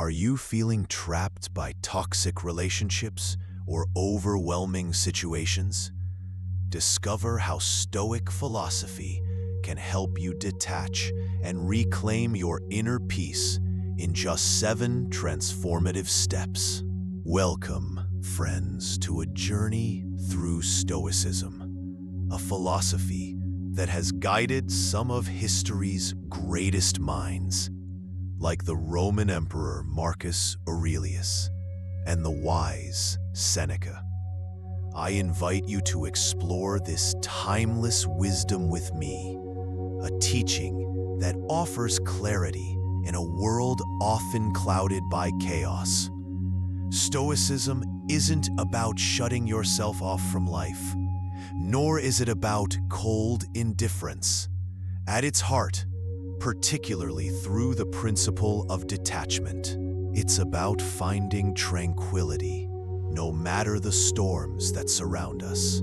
Are you feeling trapped by toxic relationships or overwhelming situations? Discover how Stoic philosophy can help you detach and reclaim your inner peace in just 7 transformative steps. Welcome, friends, to a journey through Stoicism, a philosophy that has guided some of history's greatest minds, like the Roman Emperor Marcus Aurelius and the wise Seneca. I invite you to explore this timeless wisdom with me, a teaching that offers clarity in a world often clouded by chaos. Stoicism isn't about shutting yourself off from life, nor is it about cold indifference. At its heart, particularly through the principle of detachment, it's about finding tranquility, no matter the storms that surround us.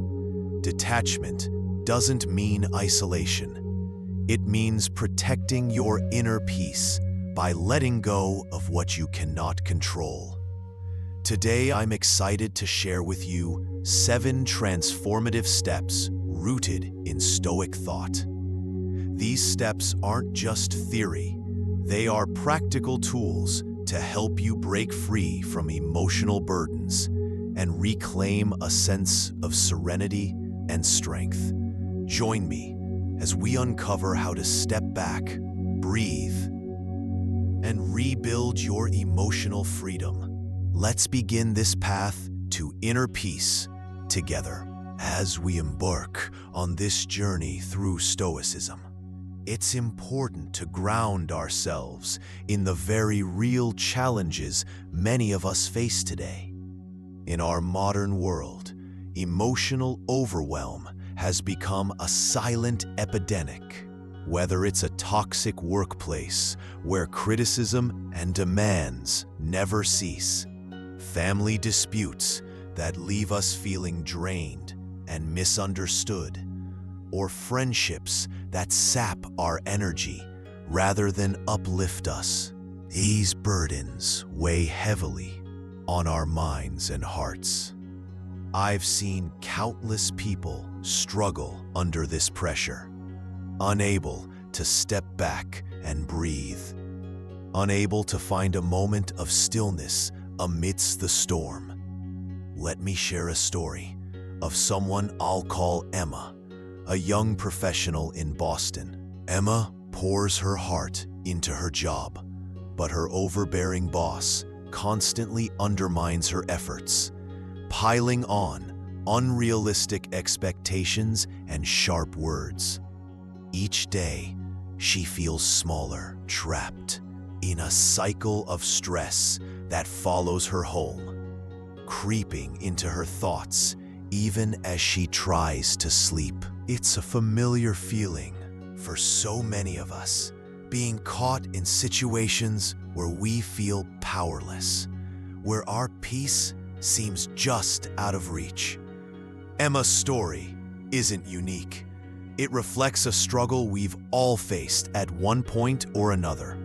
Detachment doesn't mean isolation. It means protecting your inner peace by letting go of what you cannot control. Today, I'm excited to share with you 7 transformative steps rooted in Stoic thought. These steps aren't just theory, they are practical tools to help you break free from emotional burdens and reclaim a sense of serenity and strength. Join me as we uncover how to step back, breathe, and rebuild your emotional freedom. Let's begin this path to inner peace together. As we embark on this journey through Stoicism, it's important to ground ourselves in the very real challenges many of us face today. In our modern world, emotional overwhelm has become a silent epidemic. Whether it's a toxic workplace where criticism and demands never cease, family disputes that leave us feeling drained and misunderstood, or friendships that sap our energy rather than uplift us. These burdens weigh heavily on our minds and hearts. I've seen countless people struggle under this pressure, unable to step back and breathe, unable to find a moment of stillness amidst the storm. Let me share a story of someone I'll call Emma, a young professional in Boston. Emma pours her heart into her job, but her overbearing boss constantly undermines her efforts, piling on unrealistic expectations and sharp words. Each day, she feels smaller, trapped in a cycle of stress that follows her home, creeping into her thoughts even as she tries to sleep. It's a familiar feeling for so many of us, being caught in situations where we feel powerless, where our peace seems just out of reach. Emma's story isn't unique. It reflects a struggle we've all faced at one point or another,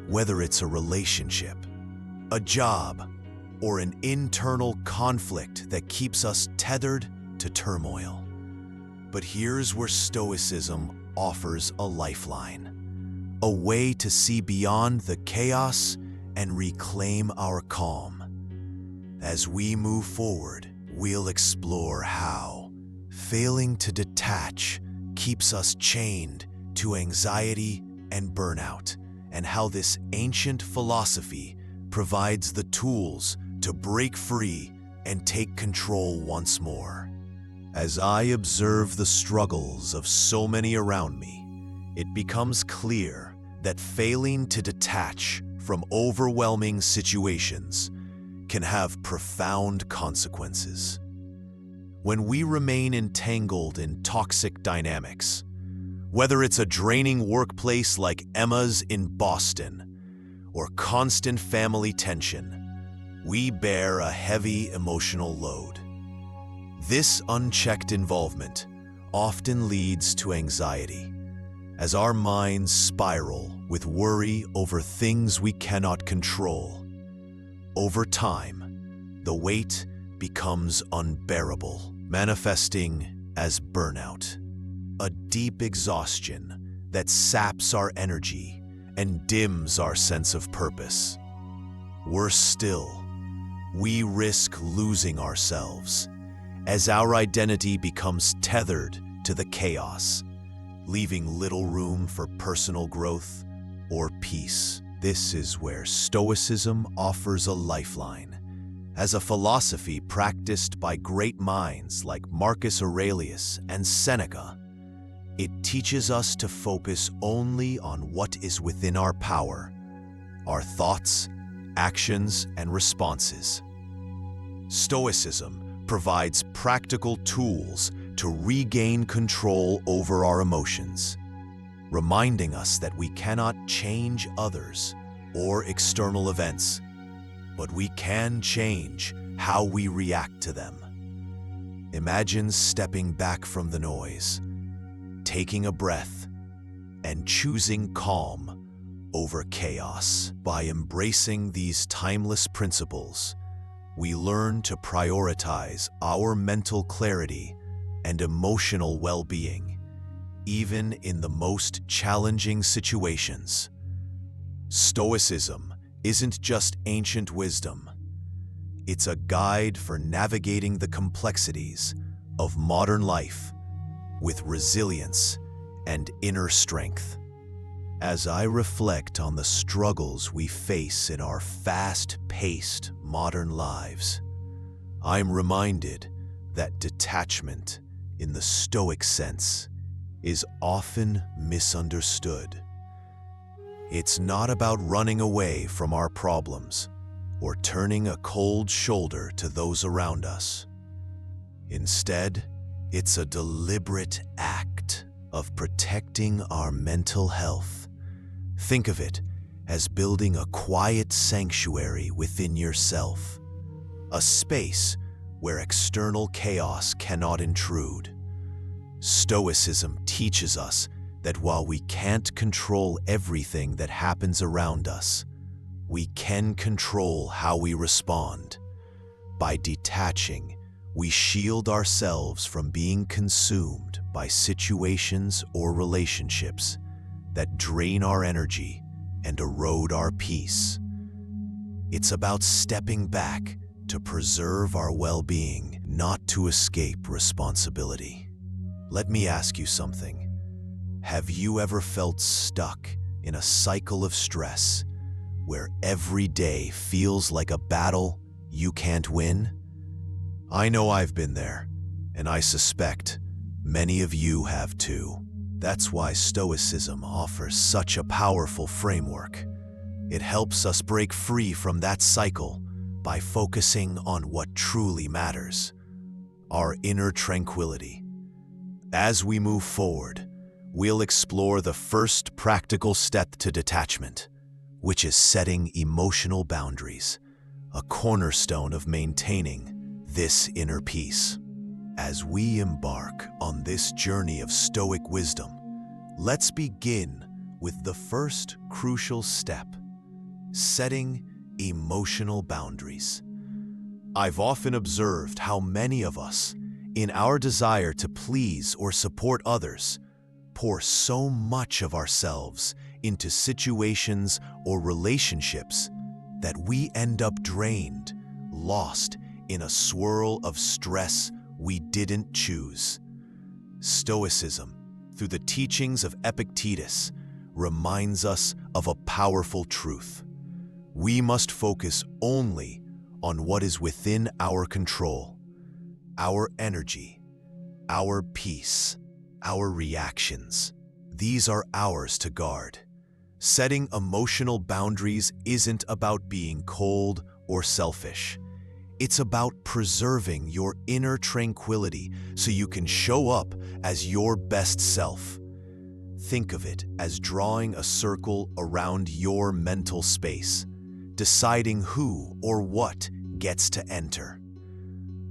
whether it's a relationship, a job, or an internal conflict that keeps us tethered to turmoil. But here's where Stoicism offers a lifeline, a way to see beyond the chaos and reclaim our calm. As we move forward, we'll explore how failing to detach keeps us chained to anxiety and burnout, and how this ancient philosophy provides the tools to break free and take control once more. As I observe the struggles of so many around me, it becomes clear that failing to detach from overwhelming situations can have profound consequences. When we remain entangled in toxic dynamics, whether it's a draining workplace like Emma's in Boston or constant family tension, we bear a heavy emotional load. This unchecked involvement often leads to anxiety, as our minds spiral with worry over things we cannot control. Over time, the weight becomes unbearable, manifesting as burnout, a deep exhaustion that saps our energy and dims our sense of purpose. Worse still, we risk losing ourselves as our identity becomes tethered to the chaos, leaving little room for personal growth or peace. This is where Stoicism offers a lifeline. As a philosophy practiced by great minds like Marcus Aurelius and Seneca, it teaches us to focus only on what is within our power, our thoughts, actions, and responses. Stoicism provides practical tools to regain control over our emotions, reminding us that we cannot change others or external events, but we can change how we react to them. Imagine stepping back from the noise, taking a breath, and choosing calm over chaos. By embracing these timeless principles, we learn to prioritize our mental clarity and emotional well-being, even in the most challenging situations. Stoicism isn't just ancient wisdom. It's a guide for navigating the complexities of modern life with resilience and inner strength. As I reflect on the struggles we face in our fast-paced modern lives, I'm reminded that detachment, in the Stoic sense, is often misunderstood. It's not about running away from our problems or turning a cold shoulder to those around us. Instead, it's a deliberate act of protecting our mental health. Think of it as building a quiet sanctuary within yourself, a space where external chaos cannot intrude. Stoicism teaches us that while we can't control everything that happens around us, we can control how we respond. By detaching, we shield ourselves from being consumed by situations or relationships that drain our energy and erode our peace. It's about stepping back to preserve our well-being, not to escape responsibility. Let me ask you something. Have you ever felt stuck in a cycle of stress where every day feels like a battle you can't win? I know I've been there, and I suspect many of you have too. That's why Stoicism offers such a powerful framework. It helps us break free from that cycle by focusing on what truly matters, our inner tranquility. As we move forward, we'll explore the first practical step to detachment, which is setting emotional boundaries, a cornerstone of maintaining this inner peace. As we embark on this journey of Stoic wisdom, let's begin with the first crucial step: setting emotional boundaries. I've often observed how many of us, in our desire to please or support others, pour so much of ourselves into situations or relationships that we end up drained, lost in a swirl of stress we didn't choose. Stoicism, through the teachings of Epictetus, reminds us of a powerful truth. We must focus only on what is within our control: our energy, our peace, our reactions. These are ours to guard. Setting emotional boundaries isn't about being cold or selfish. It's about preserving your inner tranquility so you can show up as your best self. Think of it as drawing a circle around your mental space, deciding who or what gets to enter.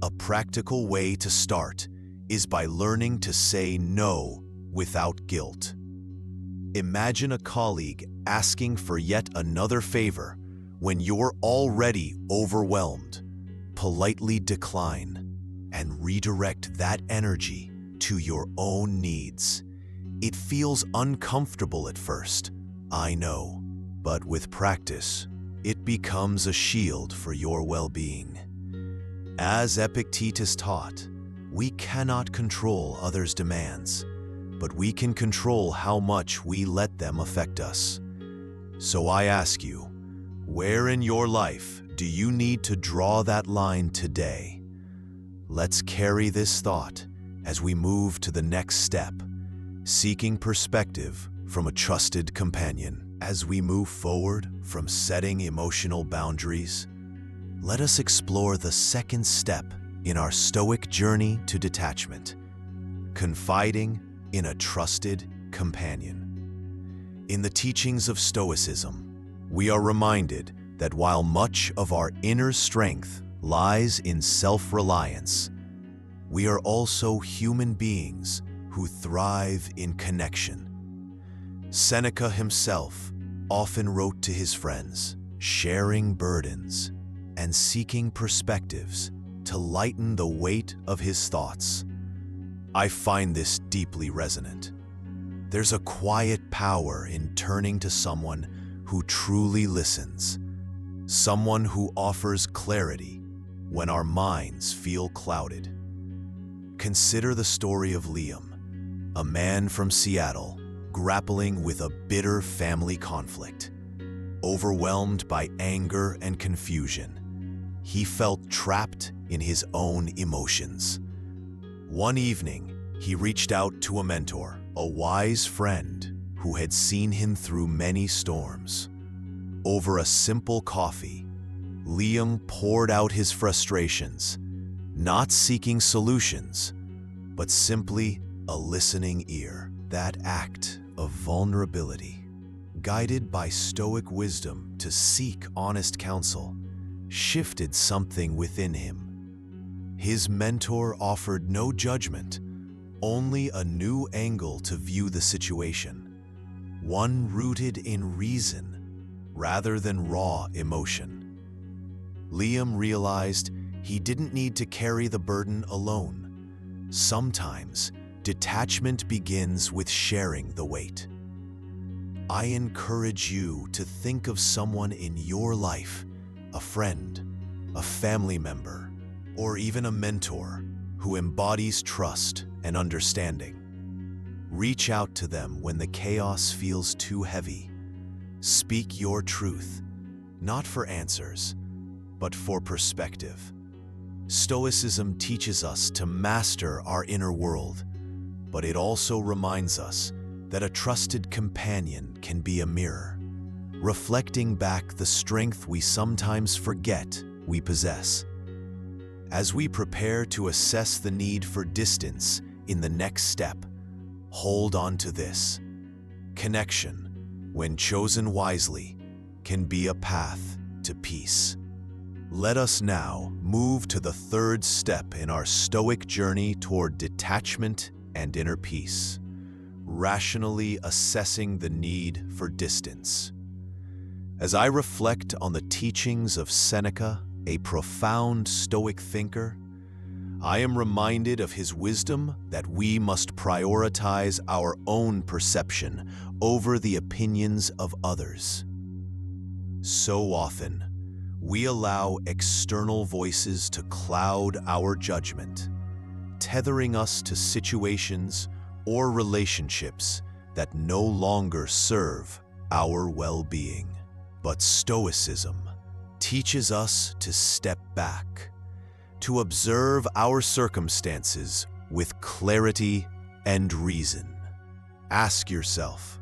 A practical way to start is by learning to say no without guilt. Imagine a colleague asking for yet another favor When you're already overwhelmed, politely decline and redirect that energy to your own needs. It feels uncomfortable at first, I know, but with practice, it becomes a shield for your well-being. As Epictetus taught, we cannot control others' demands, but we can control how much we let them affect us. So I ask you, where in your life do you need to draw that line today? Let's carry this thought as we move to the next step, seeking perspective from a trusted companion. As we move forward from setting emotional boundaries, let us explore the second step in our Stoic journey to detachment, confiding in a trusted companion. In the teachings of Stoicism, we are reminded that while much of our inner strength lies in self-reliance, we are also human beings who thrive in connection. Seneca himself often wrote to his friends, sharing burdens and seeking perspectives to lighten the weight of his thoughts. I find this deeply resonant. There's a quiet power in turning to someone who truly listens, someone who offers clarity when our minds feel clouded. Consider the story of Liam, a man from Seattle grappling with a bitter family conflict. Overwhelmed by anger and confusion, he felt trapped in his own emotions. One evening, he reached out to a mentor, a wise friend who had seen him through many storms. Over a simple coffee, Liam poured out his frustrations, not seeking solutions, but simply a listening ear. That act of vulnerability, guided by Stoic wisdom to seek honest counsel, shifted something within him. His mentor offered no judgment, only a new angle to view the situation, one rooted in reason rather than raw emotion. Liam realized he didn't need to carry the burden alone. Sometimes, detachment begins with sharing the weight. I encourage you to think of someone in your life, a friend, a family member, or even a mentor who embodies trust and understanding. Reach out to them when the chaos feels too heavy. Speak your truth, not for answers, but for perspective. Stoicism teaches us to master our inner world, but it also reminds us that a trusted companion can be a mirror, reflecting back the strength we sometimes forget we possess. As we prepare to assess the need for distance in the next step, hold on to this. Connection, when chosen wisely, can be a path to peace. Let us now move to the third step in our Stoic journey toward detachment and inner peace, rationally assessing the need for distance. As I reflect on the teachings of Seneca, a profound Stoic thinker, I am reminded of his wisdom that we must prioritize our own perception over the opinions of others. So often, we allow external voices to cloud our judgment, tethering us to situations or relationships that no longer serve our well-being. But Stoicism teaches us to step back, to observe our circumstances with clarity and reason. Ask yourself,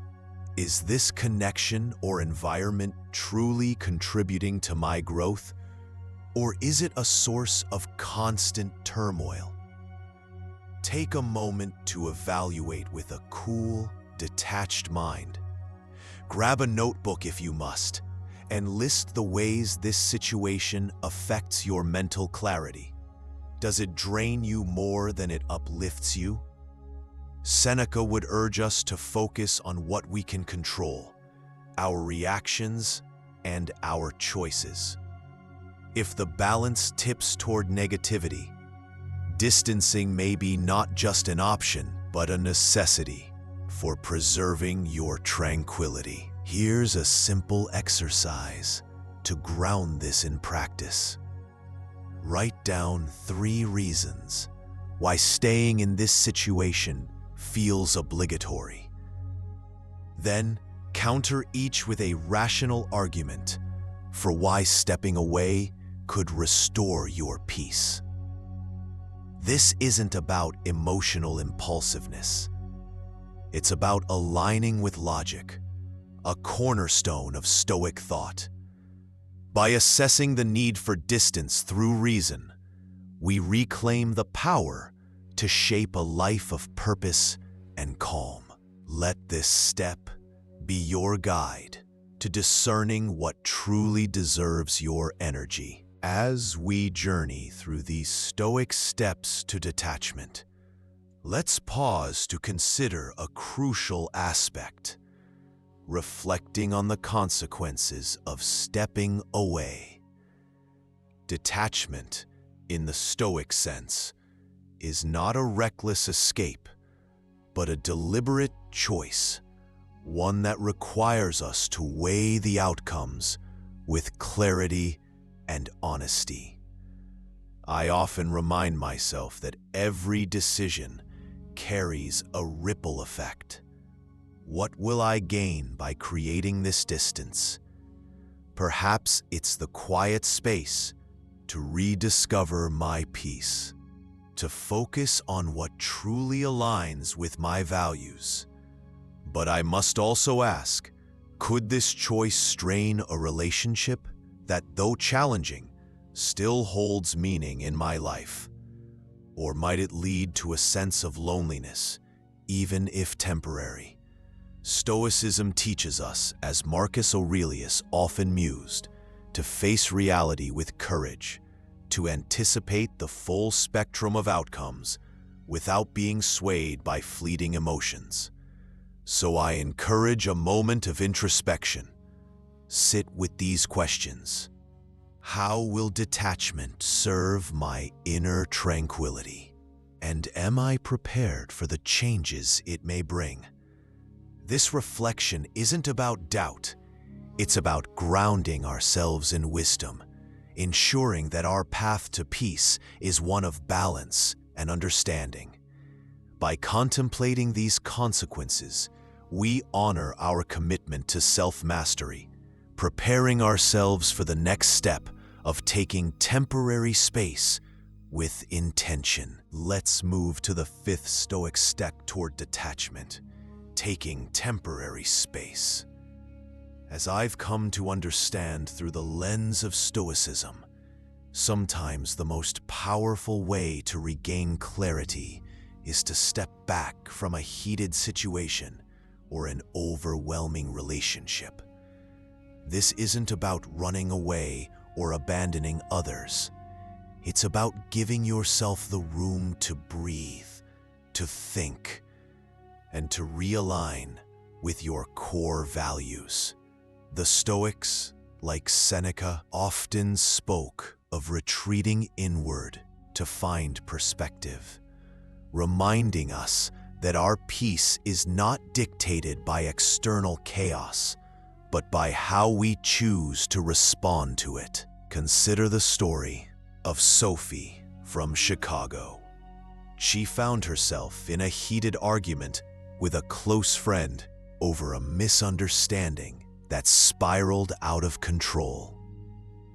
is this connection or environment truly contributing to my growth, or is it a source of constant turmoil? Take a moment to evaluate with a cool, detached mind. Grab a notebook if you must, and list the ways this situation affects your mental clarity. Does it drain you more than it uplifts you? Seneca would urge us to focus on what we can control, our reactions and our choices. If the balance tips toward negativity, distancing may be not just an option, but a necessity for preserving your tranquility. Here's a simple exercise to ground this in practice. Write down 3 reasons why staying in this situation feels obligatory. Then, counter each with a rational argument for why stepping away could restore your peace. This isn't about emotional impulsiveness. It's about aligning with logic, a cornerstone of Stoic thought. By assessing the need for distance through reason, we reclaim the power to shape a life of purpose and calm. Let this step be your guide to discerning what truly deserves your energy. As we journey through these Stoic steps to detachment, let's pause to consider a crucial aspect, reflecting on the consequences of stepping away. Detachment, in the Stoic sense, is not a reckless escape, but a deliberate choice, one that requires us to weigh the outcomes with clarity and honesty. I often remind myself that every decision carries a ripple effect. What will I gain by creating this distance? Perhaps it's the quiet space to rediscover my peace, to focus on what truly aligns with my values. But I must also ask, could this choice strain a relationship that, though challenging, still holds meaning in my life? Or might it lead to a sense of loneliness, even if temporary? Stoicism teaches us, as Marcus Aurelius often mused, to face reality with courage, to anticipate the full spectrum of outcomes without being swayed by fleeting emotions. So I encourage a moment of introspection. Sit with these questions. How will detachment serve my inner tranquility? And am I prepared for the changes it may bring? This reflection isn't about doubt. It's about grounding ourselves in wisdom, ensuring that our path to peace is one of balance and understanding. By contemplating these consequences, we honor our commitment to self-mastery, preparing ourselves for the next step of taking temporary space with intention. Let's move to the 5th Stoic step toward detachment, taking temporary space. As I've come to understand through the lens of Stoicism, sometimes the most powerful way to regain clarity is to step back from a heated situation or an overwhelming relationship. This isn't about running away or abandoning others. It's about giving yourself the room to breathe, to think, and to realign with your core values. The Stoics, like Seneca, often spoke of retreating inward to find perspective, reminding us that our peace is not dictated by external chaos, but by how we choose to respond to it. Consider the story of Sophie from Chicago. She found herself in a heated argument with a close friend over a misunderstanding that spiraled out of control.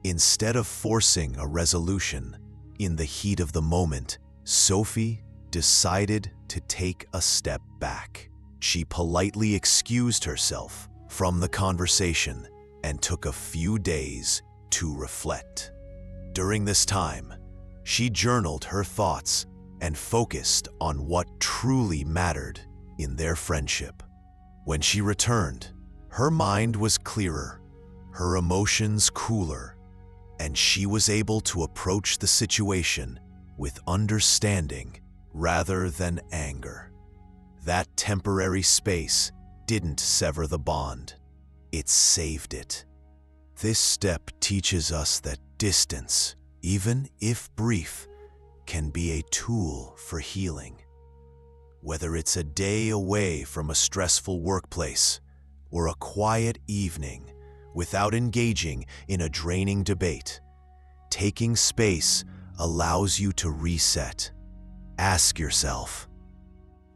Instead of forcing a resolution in the heat of the moment, Sophie decided to take a step back. She politely excused herself from the conversation and took a few days to reflect. During this time, she journaled her thoughts and focused on what truly mattered in their friendship. When she returned, her mind was clearer, her emotions cooler, and she was able to approach the situation with understanding rather than anger. That temporary space didn't sever the bond, it saved it. This step teaches us that distance, even if brief, can be a tool for healing. Whether it's a day away from a stressful workplace or a quiet evening without engaging in a draining debate, taking space allows you to reset. Ask yourself,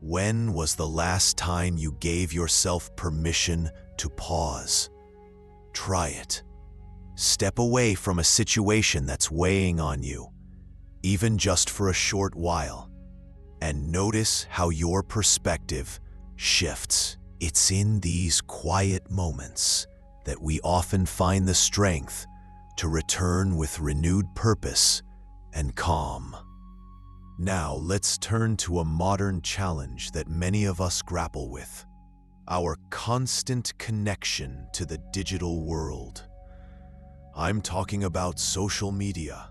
when was the last time you gave yourself permission to pause? Try it. Step away from a situation that's weighing on you, even just for a short while, and notice how your perspective shifts. It's in these quiet moments that we often find the strength to return with renewed purpose and calm. Now, let's turn to a modern challenge that many of us grapple with: our constant connection to the digital world. I'm talking about social media,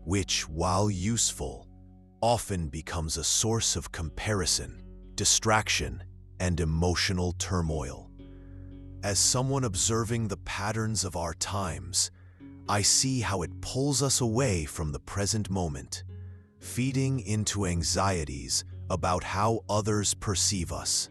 which, while useful, often becomes a source of comparison, distraction, and emotional turmoil. As someone observing the patterns of our times, I see how it pulls us away from the present moment, feeding into anxieties about how others perceive us.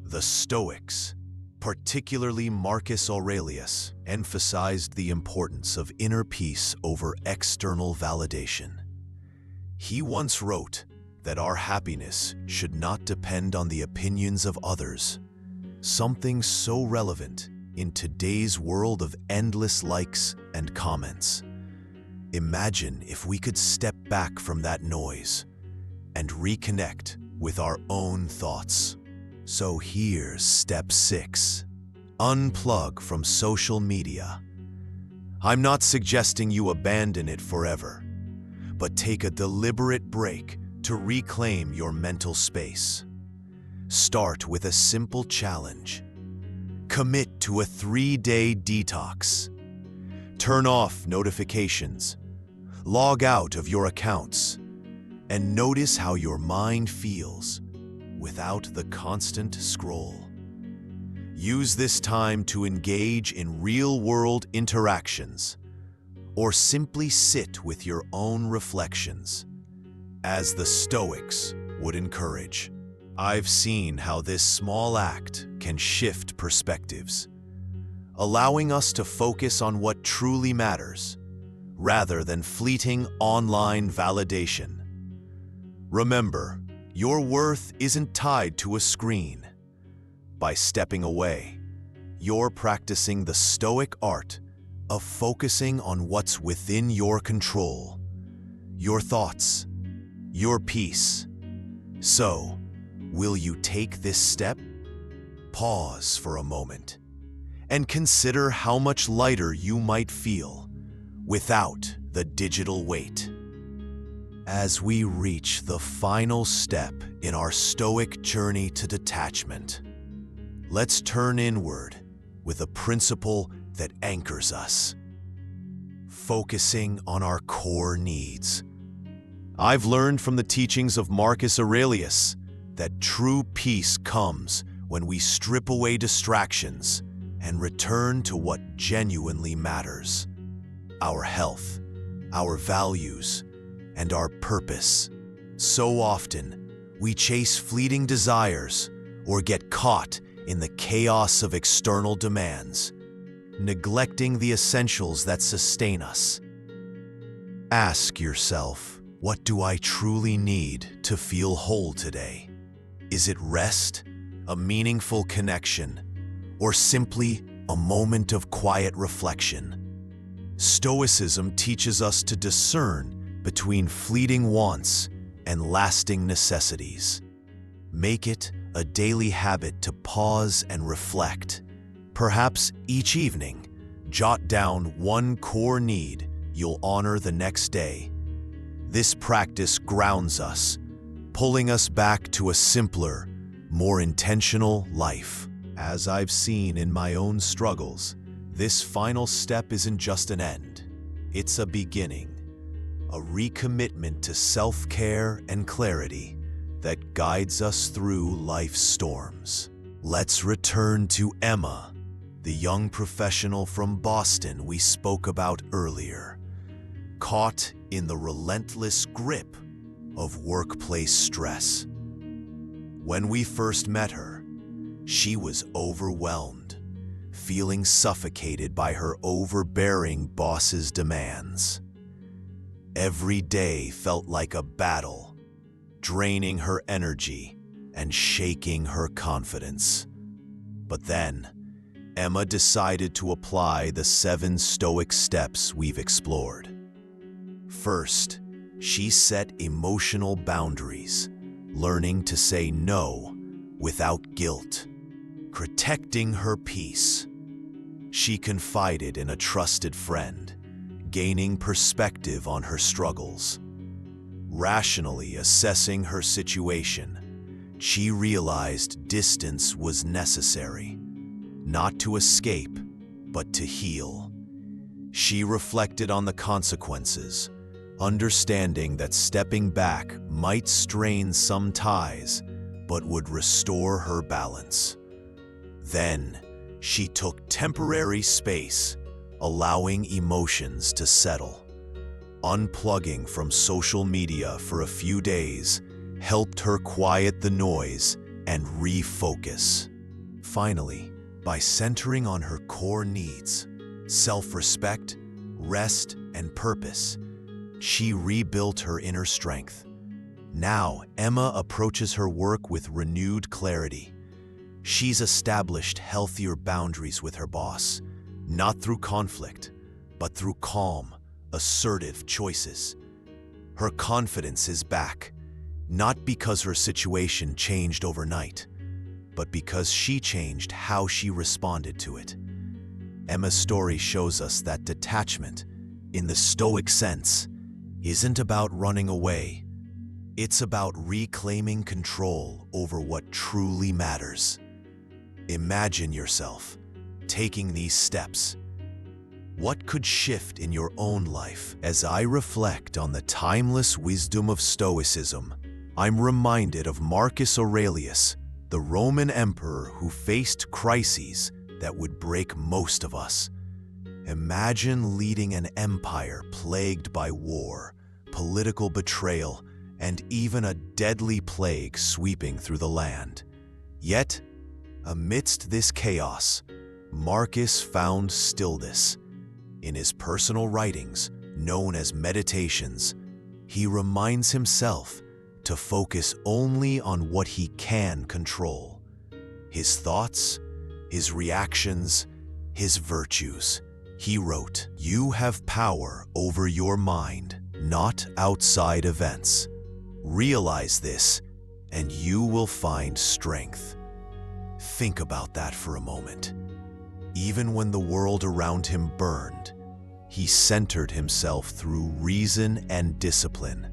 The Stoics, particularly Marcus Aurelius, emphasized the importance of inner peace over external validation. He once wrote that our happiness should not depend on the opinions of others, something so relevant in today's world of endless likes and comments. Imagine if we could step back from that noise and reconnect with our own thoughts. So here's step 6. Unplug from social media. I'm not suggesting you abandon it forever, but take a deliberate break to reclaim your mental space. Start with a simple challenge. Commit to a 3-day detox. Turn off notifications, log out of your accounts, and notice how your mind feels without the constant scroll. Use this time to engage in real-world interactions, or simply sit with your own reflections, as the Stoics would encourage. I've seen how this small act can shift perspectives, allowing us to focus on what truly matters, rather than fleeting online validation. Remember, your worth isn't tied to a screen. By stepping away, you're practicing the Stoic art of focusing on what's within your control, your thoughts, your peace. So, will you take this step? Pause for a moment and consider how much lighter you might feel without the digital weight. As we reach the final step in our Stoic journey to detachment, let's turn inward with a principle that anchors us: focusing on our core needs. I've learned from the teachings of Marcus Aurelius that true peace comes when we strip away distractions and return to what genuinely matters: our health, our values, and our purpose. So often, we chase fleeting desires or get caught in the chaos of external demands, neglecting the essentials that sustain us. Ask yourself, what do I truly need to feel whole today? Is it rest, a meaningful connection, or simply a moment of quiet reflection? Stoicism teaches us to discern between fleeting wants and lasting necessities. Make it a daily habit to pause and reflect. Perhaps each evening, jot down one core need you'll honor the next day. This practice grounds us, pulling us back to a simpler, more intentional life. As I've seen in my own struggles, this final step isn't just an end. It's a beginning, a recommitment to self-care and clarity that guides us through life's storms. Let's return to Emma, the young professional from Boston we spoke about earlier, caught in the relentless grip of workplace stress. When we first met her, she was overwhelmed, feeling suffocated by her overbearing boss's demands. Every day felt like a battle, draining her energy and shaking her confidence. But then, Emma decided to apply the 7 Stoic steps we've explored. First, she set emotional boundaries, learning to say no without guilt, protecting her peace. She confided in a trusted friend, gaining perspective on her struggles. Rationally assessing her situation, she realized distance was necessary, not to escape, but to heal. She reflected on the consequences, understanding that stepping back might strain some ties, but would restore her balance. Then, she took temporary space, allowing emotions to settle. Unplugging from social media for a few days helped her quiet the noise and refocus. Finally, by centering on her core needs, self-respect, rest, and purpose, she rebuilt her inner strength. Now, Emma approaches her work with renewed clarity. She's established healthier boundaries with her boss, not through conflict, but through calm, assertive choices. Her confidence is back, not because her situation changed overnight, but because she changed how she responded to it. Emma's story shows us that detachment, in the Stoic sense, isn't about running away. It's about reclaiming control over what truly matters. Imagine yourself taking these steps. What could shift in your own life? As I reflect on the timeless wisdom of Stoicism, I'm reminded of Marcus Aurelius, the Roman emperor who faced crises that would break most of us. Imagine leading an empire plagued by war, political betrayal, and even a deadly plague sweeping through the land. Yet, amidst this chaos, Marcus found stillness. In his personal writings, known as Meditations, he reminds himself to focus only on what he can control: his thoughts, his reactions, his virtues. He wrote, "You have power over your mind, not outside events. Realize this, and you will find strength." Think about that for a moment. Even when the world around him burned, he centered himself through reason and discipline.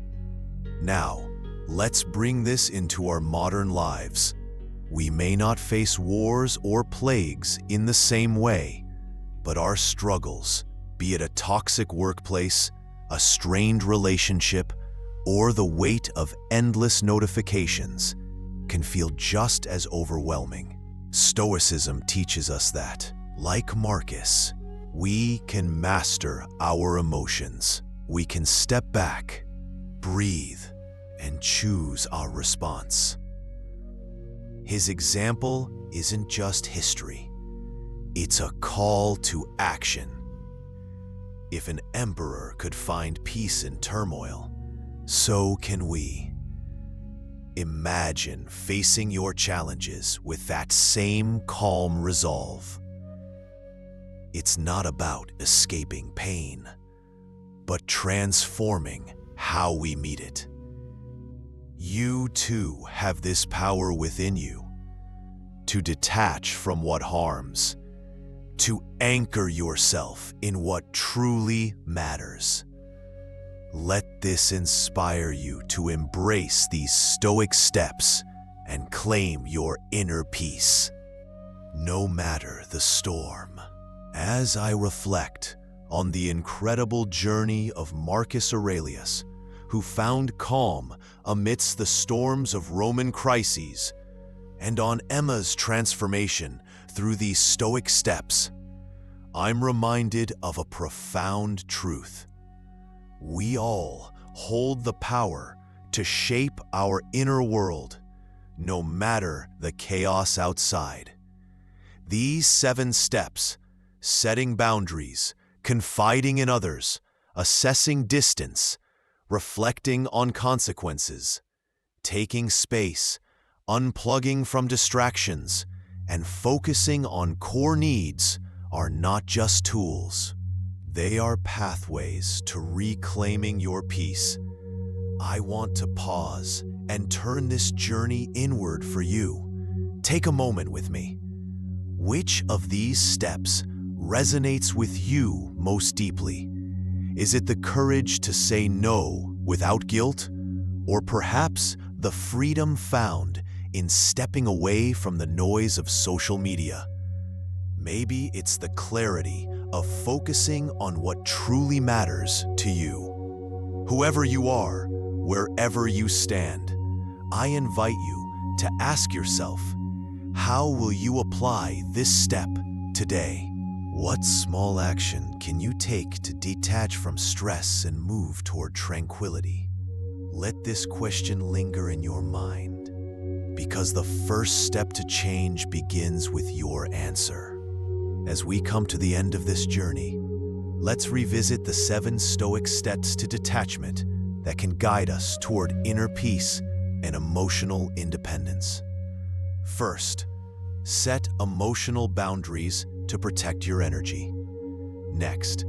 Now, let's bring this into our modern lives. We may not face wars or plagues in the same way, but our struggles, be it a toxic workplace, a strained relationship, or the weight of endless notifications, can feel just as overwhelming. Stoicism teaches us that, like Marcus, we can master our emotions. We can step back, breathe, and choose our response. His example isn't just history. It's a call to action. If an emperor could find peace in turmoil, so can we. Imagine facing your challenges with that same calm resolve. It's not about escaping pain, but transforming how we meet it. You too have this power within you to detach from what harms, to anchor yourself in what truly matters. Let this inspire you to embrace these Stoic steps and claim your inner peace, no matter the storm. As I reflect on the incredible journey of Marcus Aurelius, who found calm amidst the storms of Roman crises, and on Emma's transformation Through these Stoic steps, I'm reminded of a profound truth. We all hold the power to shape our inner world, no matter the chaos outside. These 7 steps, setting boundaries, confiding in others, assessing distance, reflecting on consequences, taking space, unplugging from distractions, and focusing on core needs are not just tools. They are pathways to reclaiming your peace. I want to pause and turn this journey inward for you. Take a moment with me. Which of these steps resonates with you most deeply? Is it the courage to say no without guilt? Or perhaps the freedom found in stepping away from the noise of social media? Maybe it's the clarity of focusing on what truly matters to you. Whoever you are, wherever you stand, I invite you to ask yourself, how will you apply this step today? What small action can you take to detach from stress and move toward tranquility? Let this question linger in your mind, because the first step to change begins with your answer. As we come to the end of this journey, let's revisit the 7 Stoic steps to detachment that can guide us toward inner peace and emotional independence. First, set emotional boundaries to protect your energy. Next,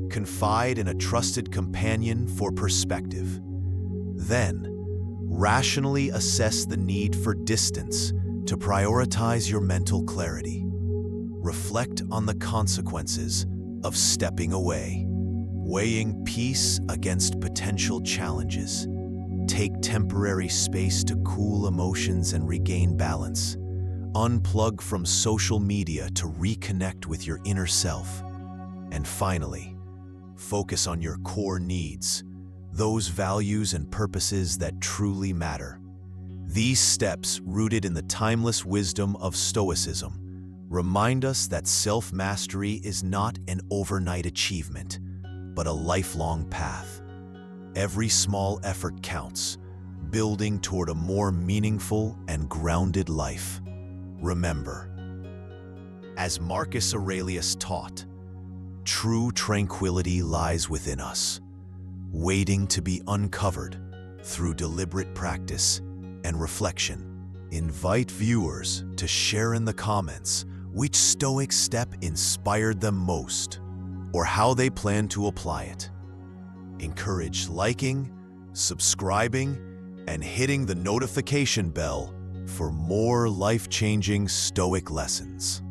confide in a trusted companion for perspective. Then, rationally assess the need for distance to prioritize your mental clarity. Reflect on the consequences of stepping away, weighing peace against potential challenges. Take temporary space to cool emotions and regain balance. Unplug from social media to reconnect with your inner self. And finally, focus on your core needs, those values and purposes that truly matter. These steps, rooted in the timeless wisdom of Stoicism, remind us that self-mastery is not an overnight achievement, but a lifelong path. Every small effort counts, building toward a more meaningful and grounded life. Remember, as Marcus Aurelius taught, true tranquility lies within us, waiting to be uncovered through deliberate practice and reflection. Invite viewers to share in the comments which Stoic step inspired them most, or how they plan to apply it. Encourage liking, subscribing, and hitting the notification bell for more life-changing Stoic lessons.